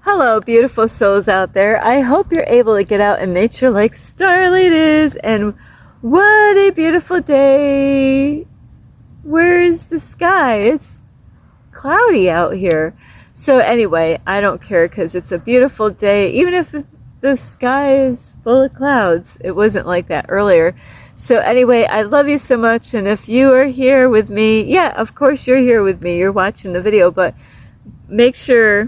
Hello, beautiful souls out there. I hope you're able to get out in nature like Starlight is. And what a beautiful day. Where is the sky? It's cloudy out here. So anyway, I don't care because it's a beautiful day. Even if the sky is full of clouds, it wasn't like that earlier. So anyway, I love you so much. And if you are here with me, yeah, of course you're here with me. You're watching the video, but make sure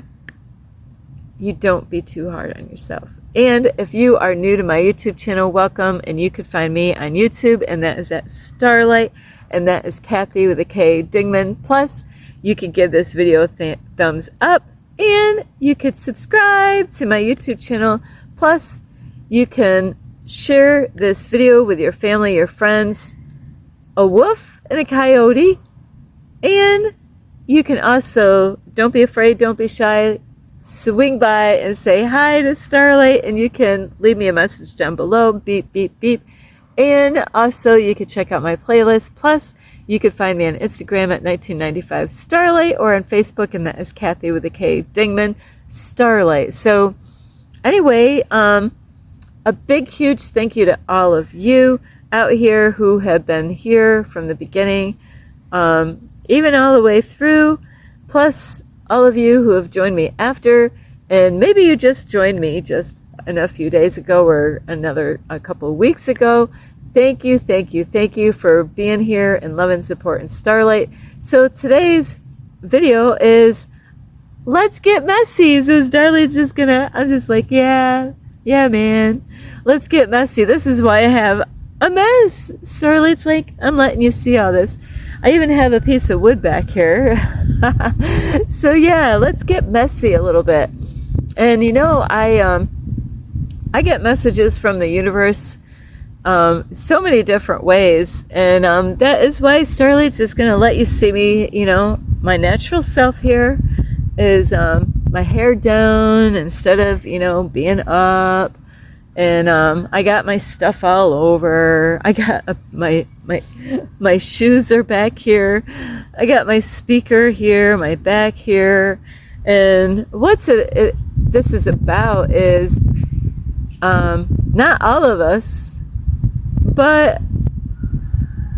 you don't be too hard on yourself. And if you are new to my YouTube channel, welcome. And you can find me on YouTube, and that is at Starlight, and that is Kathy with a K Dingman. Plus, you can give this video a thumbs up, and you could subscribe to my YouTube channel. Plus, you can share this video with your family, your friends, a wolf and a coyote. And you can also, don't be afraid, don't be shy, swing by and say hi to Starlight, and you can leave me a message down below, beep, beep, beep. And also you can check out my playlist. Plus, you can find me on Instagram at 1995 Starlight, or on Facebook, and that is Kathy with a K Dingman Starlight. So anyway, a big, huge thank you to all of you out here who have been here from the beginning, even all the way through, plus all of you who have joined me after, and maybe you just joined me just a few days ago or a couple of weeks ago. Thank you, thank you, thank you for being here and loving, support, and Starlight. So today's video is let's get messy. So Starlight's just gonna, I'm just like, yeah, man, let's get messy. This is why I have a mess. Starlight's like, I'm letting you see all this. I even have a piece of wood back here. So yeah, let's get messy a little bit. And you know, I get messages from the universe so many different ways, and that is why Starlight's just gonna let you see me, you know, my natural self here is my hair down instead of, you know, being up. And I got my stuff all over. I got my shoes are back here. I got my speaker here, my back here. And what this is about is not all of us, but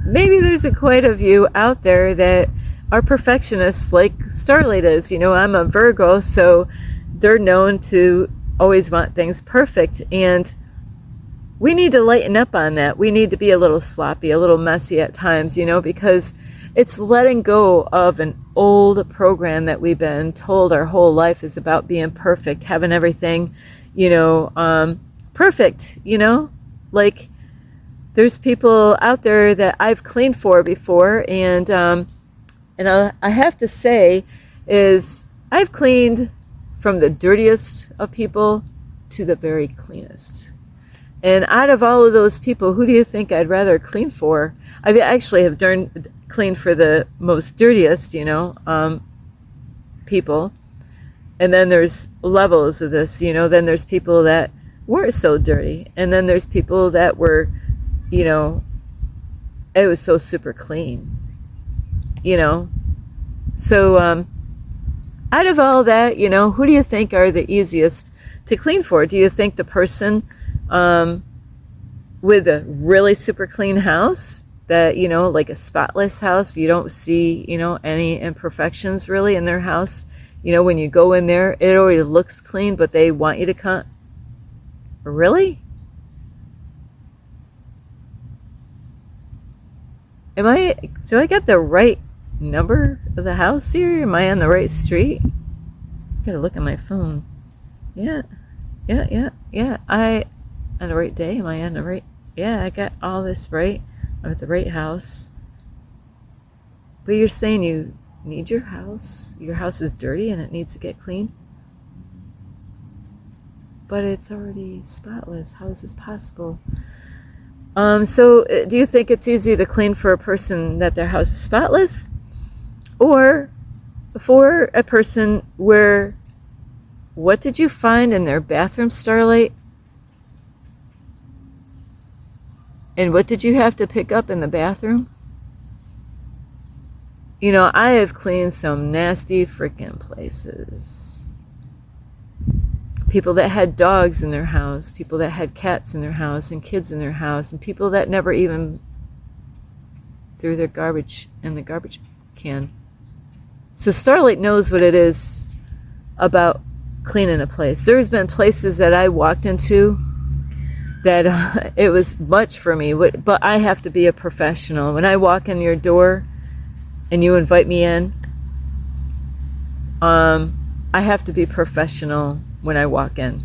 maybe there's quite a few out there that are perfectionists like Starlight is. You know, I'm a Virgo, so they're known to always want things perfect, and we need to lighten up on that. We need to be a little sloppy, a little messy at times, you know, because it's letting go of an old program that we've been told our whole life is about being perfect, having everything, you know, perfect, you know. Like, there's people out there that I've cleaned for before, and I have to say is I've cleaned from the dirtiest of people to the very cleanest. And out of all of those people, who do you think I'd rather clean for? I actually have cleaned for the most dirtiest, you know, people. And then there's levels of this, you know. Then there's people that weren't so dirty. And then there's people that were, you know, it was so super clean, you know. So, out of all that, you know, who do you think are the easiest to clean for? Do you think the person with a really super clean house, that, you know, like a spotless house, you don't see, you know, any imperfections really in their house? You know, when you go in there, it already looks clean, but they want you to come. Really? Do I get the right number of the house here? Am I on the right street? Gotta look at my phone. Yeah. I on the right day? Am I on the right? Yeah, I got all this right. I'm at the right house. But you're saying you need your house? Your house is dirty and it needs to get clean? But it's already spotless. How is this possible? So do you think it's easy to clean for a person that their house is spotless? Or for a person where, what did you find in their bathroom, Starlight? And what did you have to pick up in the bathroom? You know, I have cleaned some nasty freaking places. people that had dogs in their house, people that had cats in their house and kids in their house, and people that never even threw their garbage in the garbage can. So Starlight knows what it is about cleaning a place. There's been places that I walked into that it was much for me, but I have to be a professional. When I walk in your door and you invite me in, I have to be professional when I walk in.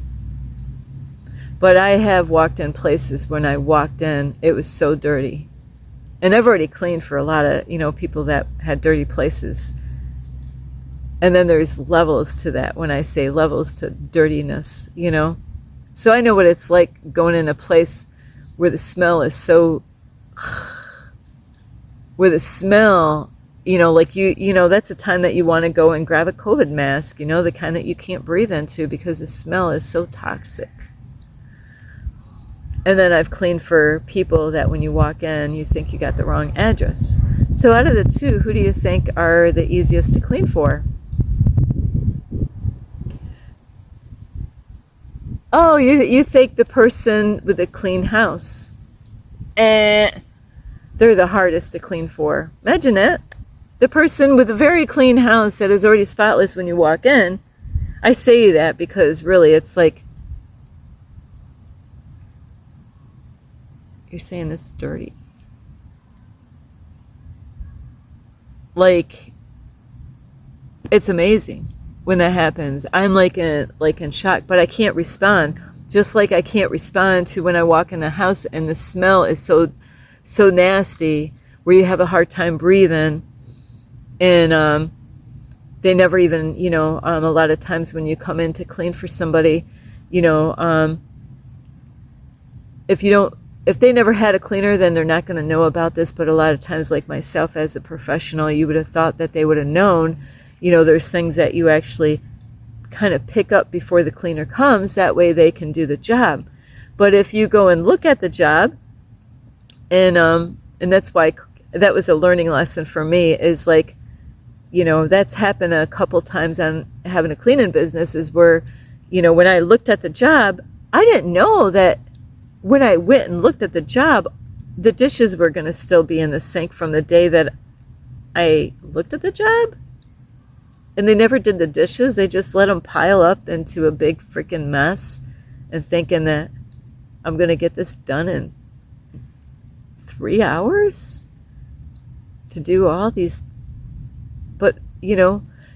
But I have walked in places when I walked in, it was so dirty. And I've already cleaned for a lot of, people that had dirty places. And then there's levels to that when I say levels to dirtiness, So I know what it's like going in a place where the smell is so, where the smell, like that's a time that you want to go and grab a COVID mask, the kind that you can't breathe into because the smell is so toxic. And then I've cleaned for people that when you walk in, you think you got the wrong address. So out of the two, who do you think are the easiest to clean for? Oh, you think the person with a clean house. They're the hardest to clean for. Imagine it. The person with a very clean house that is already spotless when you walk in. I say that because really it's like, you're saying this is dirty. Like, it's amazing when that happens. I'm like in shock, but I can't respond. Just like I can't respond to when I walk in the house and the smell is so nasty where you have a hard time breathing. And they never even, a lot of times when you come in to clean for somebody, if they never had a cleaner, then they're not going to know about this. But a lot of times, like myself as a professional, you would have thought that they would have known. There's things that you actually kind of pick up before the cleaner comes. That way they can do the job. But if you go and look at the job, and that's why that was a learning lesson for me, is like, that's happened a couple times on having a cleaning business, is where, when I looked at the job, I didn't know that when I went and looked at the job, the dishes were going to still be in the sink from the day that I looked at the job. And they never did the dishes. They just let them pile up into a big freaking mess and thinking that I'm going to get this done in 3 hours to do all these. But,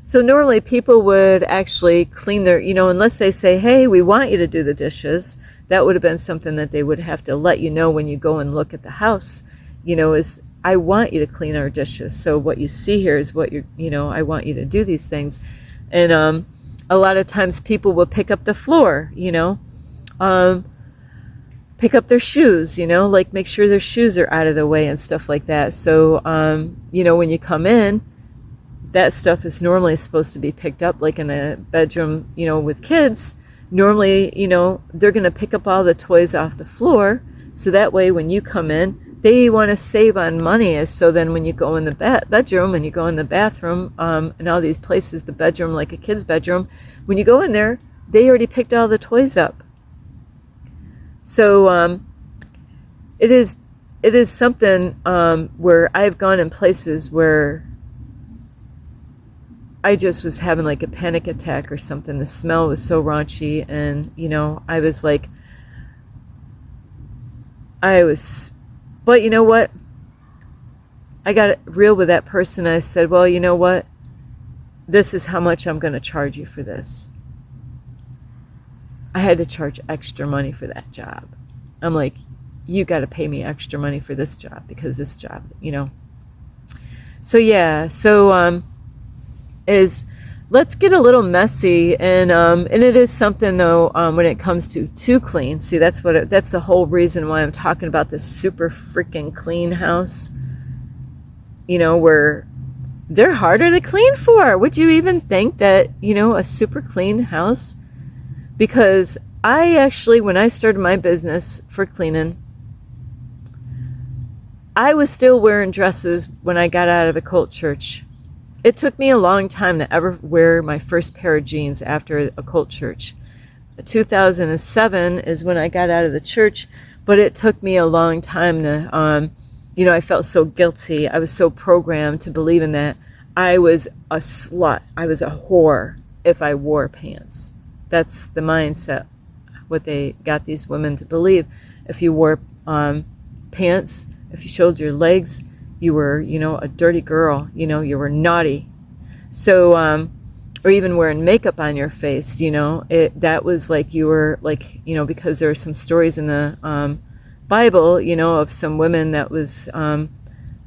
so normally people would actually clean their, unless they say, hey, we want you to do the dishes. That would have been something that they would have to let you know when you go and look at the house, is I want you to clean our dishes. So what you see here is what I want you to do these things. And a lot of times people will pick up the floor, pick up their shoes, like make sure their shoes are out of the way and stuff like that. So, when you come in, that stuff is normally supposed to be picked up, like in a bedroom, with kids. Normally, they're going to pick up all the toys off the floor. So that way when you come in, they want to save on money. So then when you go in the bedroom and you go in the bathroom, and all these places, the bedroom, like a kid's bedroom, when you go in there, they already picked all the toys up. So it is something where I've gone in places where I just was having like a panic attack or something. The smell was so raunchy, and I was like, but you know what? I got real with that person. I said, well, you know what? This is how much I'm going to charge you for this. I had to charge extra money for that job. I'm like, you got to pay me extra money for this job because this job, So yeah, let's get a little messy, and it is something though, when it comes to clean. See, that's the whole reason why I'm talking about this super freaking clean house. Where they're harder to clean for. Would you even think that, a super clean house? Because I actually, when I started my business for cleaning, I was still wearing dresses when I got out of a cult church. It took me a long time to ever wear my first pair of jeans after a cult church. 2007 is when I got out of the church, but it took me a long time to, I felt so guilty. I was so programmed to believe in that. I was a slut. I was a whore if I wore pants. That's the mindset, what they got these women to believe. If you wore pants, if you showed your legs, you were, a dirty girl, you were naughty. So, or even wearing makeup on your face, that was like you were like, because there are some stories in the Bible, of some women that was, I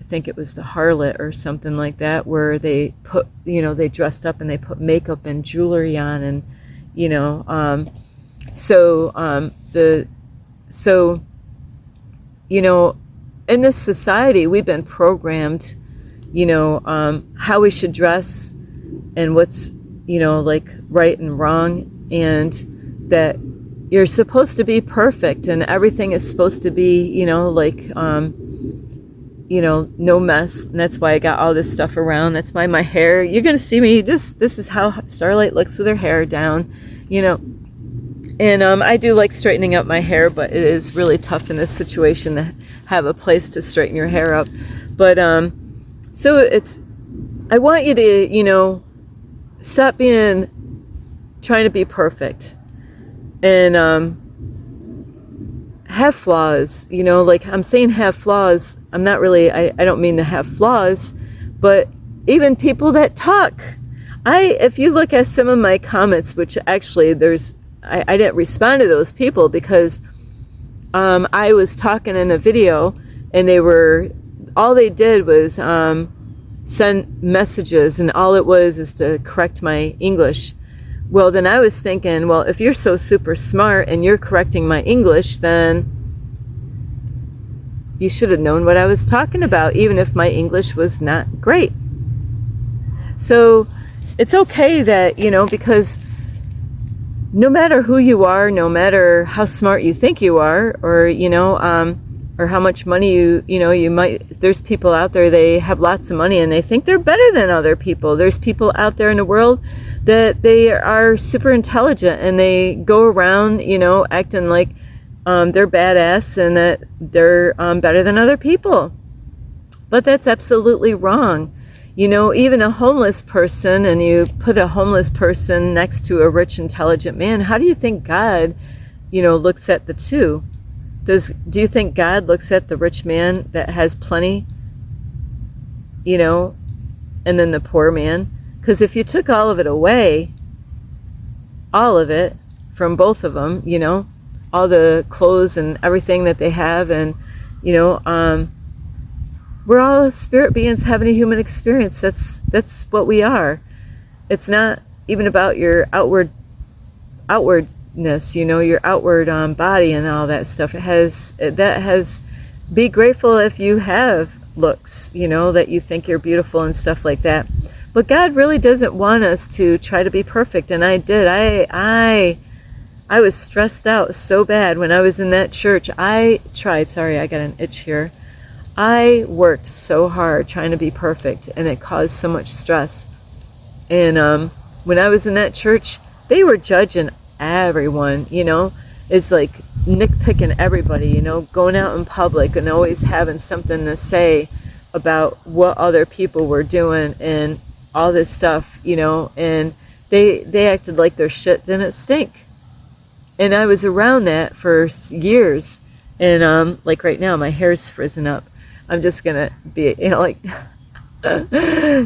think it was the harlot or something like that, where they put, they dressed up and they put makeup and jewelry on, and, in this society, we've been programmed, how we should dress and what's, like right and wrong, and that you're supposed to be perfect and everything is supposed to be, no mess. And that's why I got all this stuff around. That's why my hair, you're going to see me, this is how Starlight looks with her hair down, And I do like straightening up my hair, but it is really tough in this situation to have a place to straighten your hair up. But so I want you to, stop trying to be perfect, and have flaws. Like I'm saying have flaws. I'm not really, I don't mean to have flaws, but even people that talk. If you look at some of my comments, which actually I didn't respond to those people because I was talking in a video, and all they did was send messages, and all it was is to correct my English. Well, then I was thinking, well, if you're so super smart and you're correcting my English, then you should have known what I was talking about, even if my English was not great. So it's okay that, because no matter who you are, no matter how smart you think you are, or, or how much money you might, there's people out there, they have lots of money and they think they're better than other people. There's people out there in the world that they are super intelligent and they go around, acting like they're badass and that they're better than other people. But that's absolutely wrong. Even a homeless person, and you put a homeless person next to a rich, intelligent man, how do you think God, looks at the two? Do you think God looks at the rich man that has plenty, and then the poor man? Because if you took all of it away, all of it from both of them, all the clothes and everything that they have, and, we're all spirit beings having a human experience. That's what we are. It's not even about your outwardness, your outward body and all that stuff. Be grateful if you have looks, that you think you're beautiful and stuff like that. But God really doesn't want us to try to be perfect. And I did. I was stressed out so bad when I was in that church. I tried. Sorry, I got an itch here. I worked so hard trying to be perfect, and it caused so much stress. And when I was in that church, they were judging everyone, It's like nitpicking everybody, going out in public and always having something to say about what other people were doing and all this stuff, and they acted like their shit didn't stink. And I was around that for years. And like right now, my hair's frizzing up. I'm just gonna be,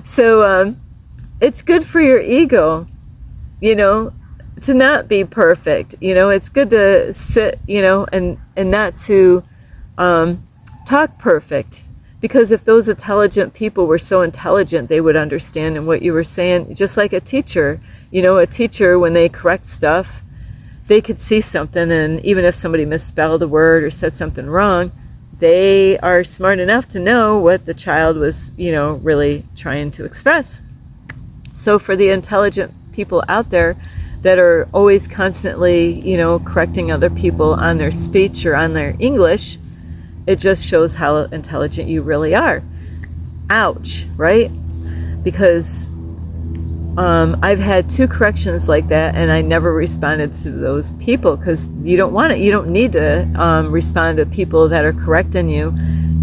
so it's good for your ego, to not be perfect. It's good to sit, and not to talk perfect. Because if those intelligent people were so intelligent, they would understand what you were saying. Just like a teacher, a teacher, when they correct stuff, they could see something, and even if somebody misspelled a word or said something wrong, they are smart enough to know what the child was, really trying to express. So for the intelligent people out there that are always constantly, correcting other people on their speech or on their English, it just shows how intelligent you really are. Ouch, right? Because I've had 2 corrections like that, and I never responded to those people, because you don't want it. You don't need to respond to people that are correcting you,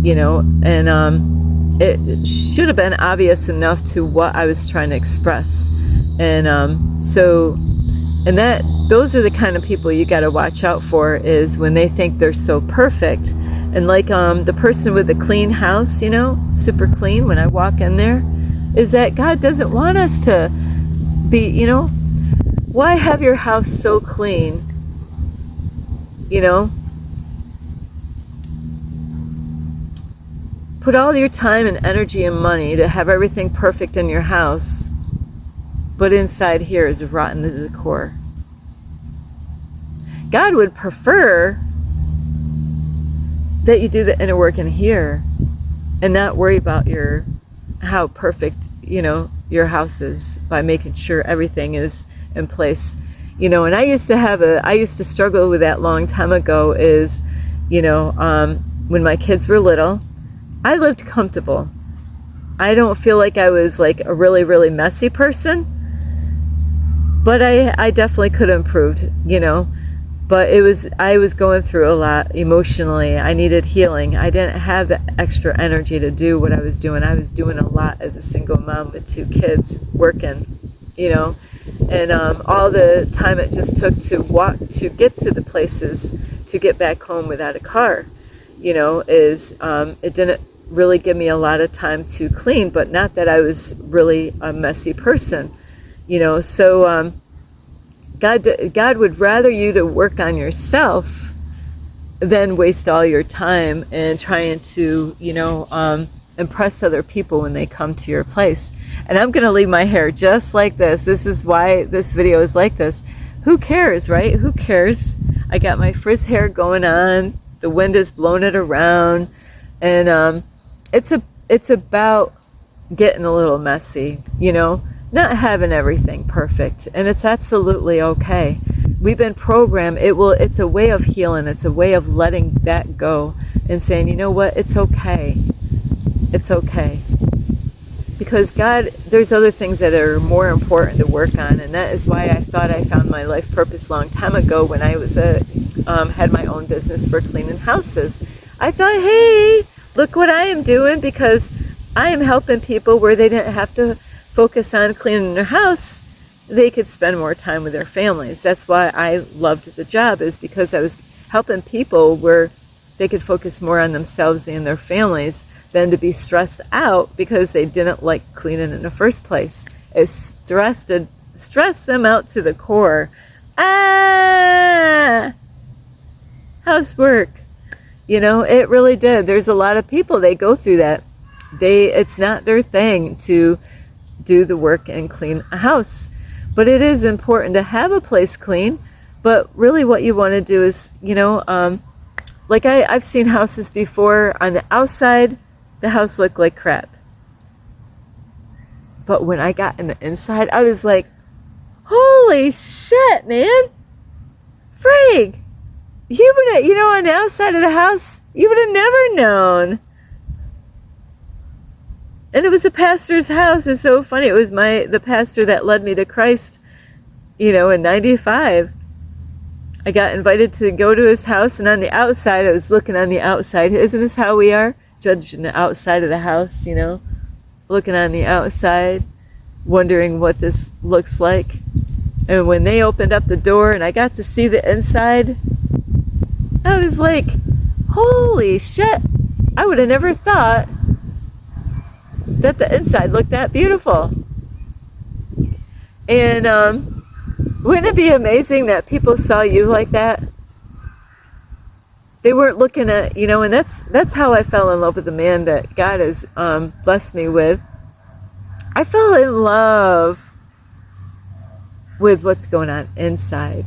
and it should have been obvious enough to what I was trying to express. And those are the kind of people you got to watch out for, is when they think they're so perfect. And like the person with the clean house, super clean, when I walk in there, is that God doesn't want us to be, why have your house so clean? Put all your time and energy and money to have everything perfect in your house, but inside here is rotten to the core. God would prefer that you do the inner work in here and not worry about how perfect, your house is, by making sure everything is in place. And I used to struggle with that long time ago, is, when my kids were little, I lived comfortable. I don't feel like I was like a really, really messy person, but I definitely could have improved, but I was going through a lot emotionally. I needed healing. I didn't have the extra energy to do what I was doing. I was doing a lot as a single mom with 2 kids, working, and all the time it just took to walk to get to the places, to get back home without a car, it didn't really give me a lot of time to clean, but not that I was really a messy person, so God would rather you to work on yourself than waste all your time in trying to, impress other people when they come to your place. And I'm going to leave my hair just like this. This is why this video is like this. Who cares, right? Who cares? I got my frizz hair going on. The wind is blowing it around. And it's about getting a little messy, not having everything perfect, and it's absolutely okay. We've been programmed. It's a way of healing. It's a way of letting that go and saying, you know what, it's okay. It's okay. Because God, there's other things that are more important to work on, and that is why I thought I found my life purpose a long time ago when I was had my own business for cleaning houses. I thought, hey, look what I am doing, because I am helping people where they didn't have to focus on cleaning their house. They could spend more time with their families. That's why I loved the job, is because I was helping people where they could focus more on themselves and their families than to be stressed out because they didn't like cleaning in the first place. It stressed them out to the core. Housework. It really did. There's a lot of people, they go through that. It's not their thing to do the work and clean a house. But it is important to have a place clean. But really what you want to do is, like I've seen houses before, on the outside, the house looked like crap. But when I got in the inside, I was like, holy shit, man. Frig. You would have, on the outside of the house, you would have never known. And it was a pastor's house. It's so funny. It was the pastor that led me to Christ, in 95. I got invited to go to his house, and on the outside, I was looking on the outside. Isn't this how we are? Judging the outside of the house, looking on the outside, wondering what this looks like. And when they opened up the door and I got to see the inside, I was like, holy shit. I would have never thought that the inside looked that beautiful. And wouldn't it be amazing that people saw you like that? They weren't looking at, and that's how I fell in love with the man that God has blessed me with. I fell in love with what's going on inside.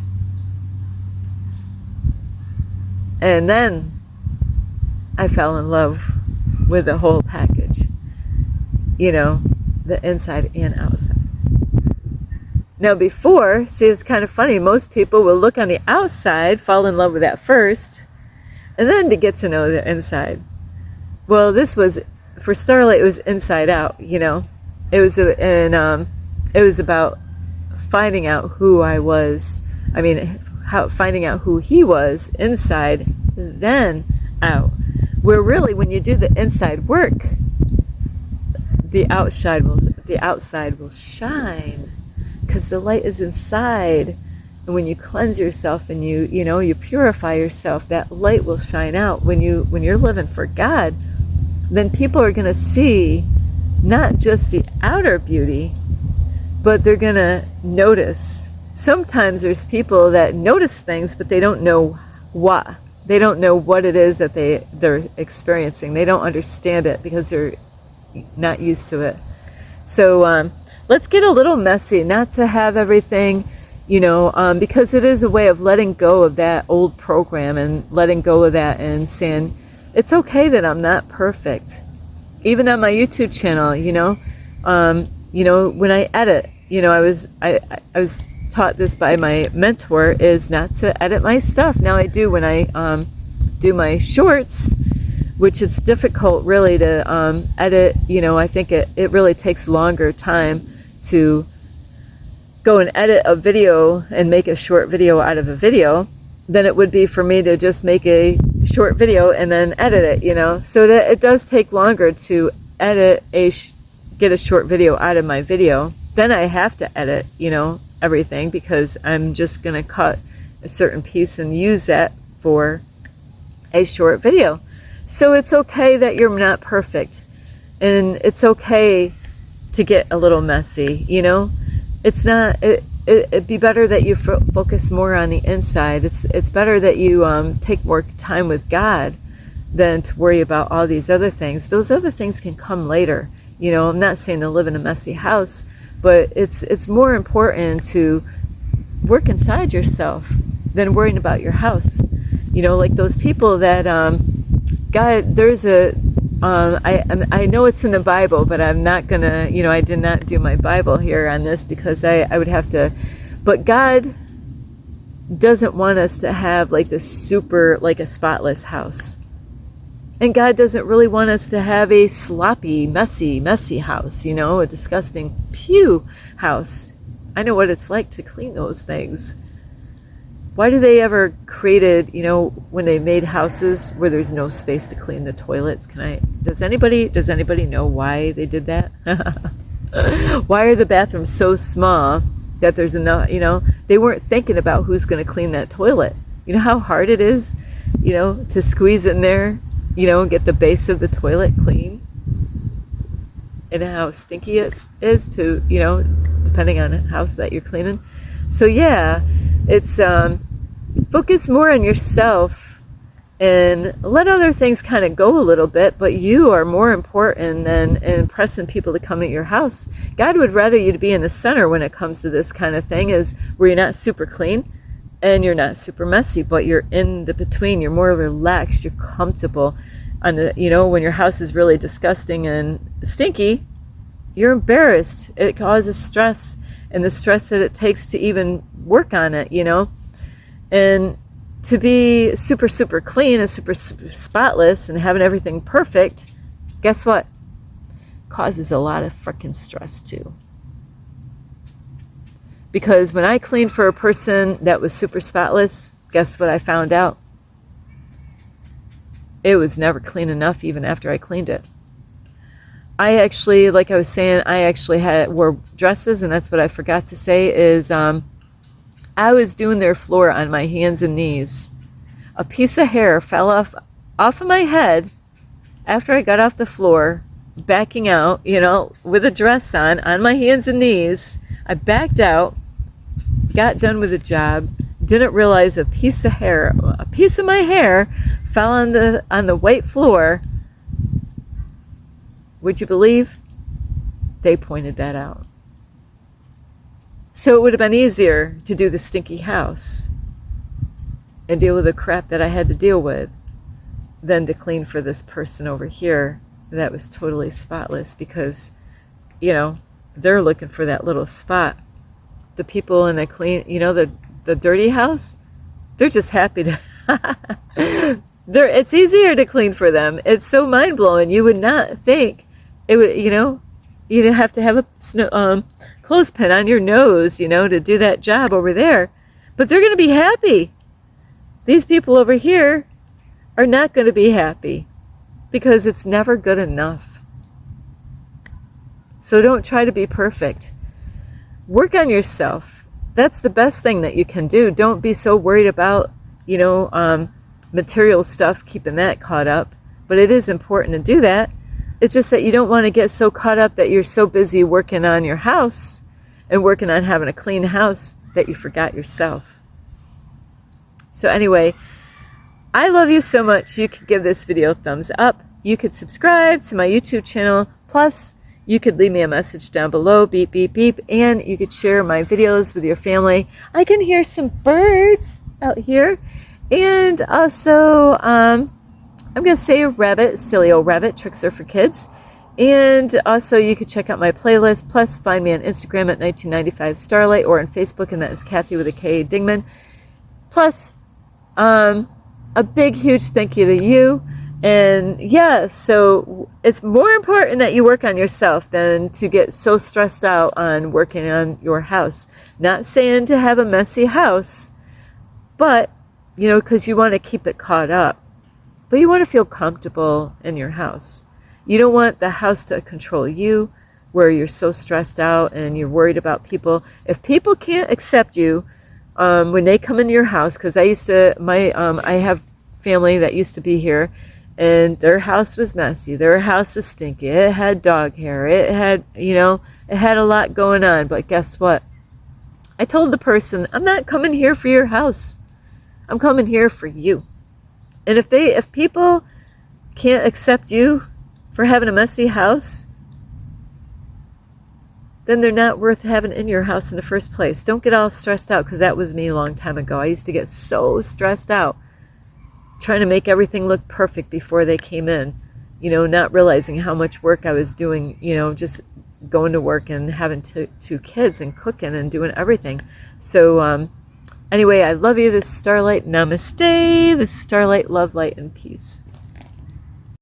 And then I fell in love with the whole package. The inside and outside. Now before, see, it's kind of funny, most people will look on the outside, fall in love with that first, and then to get to know the inside. Well, this was, for Starlight, it was inside out, It was, and It was about finding out who I was. I mean, finding out who he was inside, then out. Where really, when you do the inside work, the outside will shine, because the light is inside. And when you cleanse yourself and you purify yourself, that light will shine out. When you're living for God, then people are going to see not just the outer beauty, but they're going to notice. Sometimes there's people that notice things, but they don't know what. They don't know what it is that they're experiencing. They don't understand it because they're not used to it. So let's get a little messy, not to have everything, because it is a way of letting go of that old program and letting go of that and saying, it's okay that I'm not perfect. Even on my YouTube channel, when I edit, I was taught this by my mentor, is not to edit my stuff. Now I do when I do my shorts, which it's difficult really to edit. I think it really takes longer time to go and edit a video and make a short video out of a video than it would be for me to just make a short video and then edit it, so that it does take longer to edit get a short video out of my video. Then I have to edit, everything, because I'm just going to cut a certain piece and use that for a short video. So it's okay that you're not perfect, and it's okay to get a little messy, It's not, it'd be better that you focus more on the inside. It's better that you take more time with God than to worry about all these other things. Those other things can come later. I'm not saying to live in a messy house, but it's more important to work inside yourself than worrying about your house. Like those people that God, there's I know it's in the Bible, but I'm not gonna, I did not do my Bible here on this because I would have to, but God doesn't want us to have like a spotless house. And God doesn't really want us to have a sloppy, messy house, a disgusting house. I know what it's like to clean those things. Why do they ever created, when they made houses where there's no space to clean the toilets? Does anybody know why they did that? Why are the bathrooms so small that there's enough, they weren't thinking about who's going to clean that toilet. You know how hard it is, to squeeze in there, and get the base of the toilet clean? And how stinky it is to, depending on the house that you're cleaning. So yeah, it's focus more on yourself and let other things kind of go a little bit, but you are more important than impressing people to come at your house. God would rather you to be in the center when it comes to this kind of thing, is where you're not super clean and you're not super messy, but you're in the between. You're more relaxed, you're comfortable. On the, when your house is really disgusting and stinky, you're embarrassed. It causes stress, and the stress that it takes to even work on it, and to be super, super clean and super, super spotless and having everything perfect, guess what? Causes a lot of freaking stress too. Because when I cleaned for a person that was super spotless, guess what I found out? It was never clean enough even after I cleaned it. I actually, like I was saying, wore dresses, and that's what I forgot to say is I was doing their floor on my hands and knees. A piece of hair fell off of my head after I got off the floor, backing out, with a dress on my hands and knees. I backed out, got done with the job, didn't realize a piece of my hair fell on the white floor. Would you believe? They pointed that out. So it would have been easier to do the stinky house and deal with the crap that I had to deal with than to clean for this person over here that was totally spotless, because, they're looking for that little spot. The people in the clean, the dirty house, they're just happy to, it's easier to clean for them. It's so mind-blowing. You would not think it would, you'd have to have a clothespin on your nose, you know, to do that job over there. But they're going to be happy. These people over here are not going to be happy because it's never good enough. So don't try to be perfect. Work on yourself. That's the best thing that you can do. Don't be so worried about, you know, material stuff, keeping that caught up. But it is important to do that. It's just that you don't want to get so caught up that you're so busy working on your house and working on having a clean house that you forgot yourself. So anyway, I love you so much. You could give this video a thumbs up. You could subscribe to my YouTube channel. Plus, you could leave me a message down below, beep, beep, beep, and you could share my videos with your family. I can hear some birds out here. And also, I'm going to say rabbit, silly old rabbit, tricks are for kids. And also, you could check out my playlist. Plus, find me on Instagram at 1995 Starlight or on Facebook, and that is Kathy with a K Dingman. Plus, a big, huge thank you to you. And yeah, so it's more important that you work on yourself than to get so stressed out on working on your house. Not saying to have a messy house, but, you know, because you want to keep it caught up. But you want to feel comfortable in your house. You don't want the house to control you, where you're so stressed out and you're worried about people. If people can't accept you when they come into your house, because I have family that used to be here, and their house was messy. Their house was stinky. It had dog hair. It had, you know, it had a lot going on. But guess what? I told the person, I'm not coming here for your house. I'm coming here for you. And if people can't accept you for having a messy house, then they're not worth having in your house in the first place. Don't get all stressed out, because that was me a long time ago. I used to get so stressed out trying to make everything look perfect before they came in, you know, not realizing how much work I was doing, you know, just going to work and having two kids and cooking and doing everything. So anyway, I love you. This is Starlight. Namaste. This is Starlight. Love, light, and peace.